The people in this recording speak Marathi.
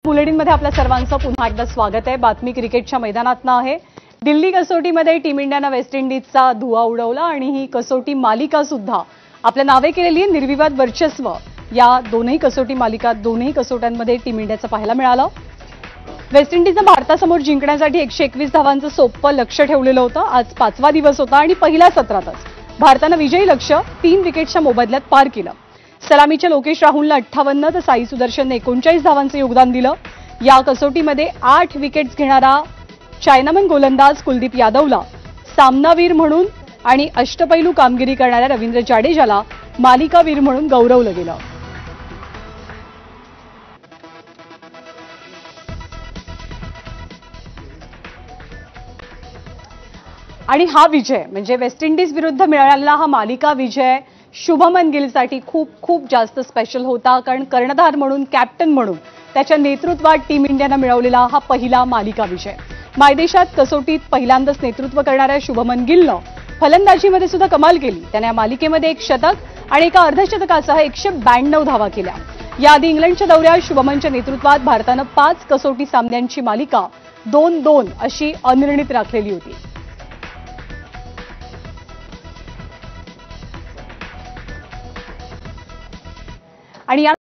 बुलेटिनमध्ये आपल्या सर्वांचं पुन्हा एकदा स्वागत आहे। बातमी क्रिकेटच्या मैदानातनं आहे। दिल्ली कसोटीमध्ये टीम इंडियानं वेस्ट इंडिजचा धुव्वा उडवला आणि ही कसोटी मालिका सुद्धा आपल्या नावे केलेली निर्विवाद वर्चस्व या दोन्ही कसोटी मालिका दोन्ही कसोट्यांमध्ये टीम इंडियाचं पाहायला मिळालं। वेस्ट इंडिजनं भारतासमोर जिंकण्यासाठी 121 धावांचं सोपं लक्ष्य ठेवलेलं होतं। आज 5वा दिवस होता आणि पहिल्या सत्रातच भारतानं विजयी लक्ष्य 3 विकेटच्या मोबदल्यात पार केलं। सलामीच्या लोकेश राहुलनं 58 तर साई सुदर्शनने 39 धावांचं योगदान दिलं। या कसोटीमध्ये 8 विकेट्स घेणारा चायनामन गोलंदाज कुलदीप यादवला सामनावीर म्हणून आणि अष्टपैलू कामगिरी करणाऱ्या रवींद्र जाडेजाला मालिकावीर म्हणून गौरवलं गेलं। आणि हा विजय म्हणजे वेस्ट इंडिज विरुद्ध मिळालेला हा मालिका विजय शुभमन गिलसाठी खूप खूप जास्त स्पेशल होता, कारण कर्णधार म्हणून कॅप्टन म्हणून त्याच्या नेतृत्वात टीम इंडियानं मिळवलेला हा पहिला मालिका विजय। मायदेशात कसोटीत पहिल्यांदाच नेतृत्व करणाऱ्या शुभमन गिलनं फलंदाजीमध्ये सुद्धा कमाल केली। त्याने या मालिकेमध्ये एक शतक आणि एका अर्धशतकासह 192 धावा केल्या। याआधी इंग्लंडच्या दौऱ्यात शुभमनच्या नेतृत्वात भारतानं 5 कसोटी सामन्यांची मालिका 2-2 अशी अनिर्णित राखलेली होती। आणि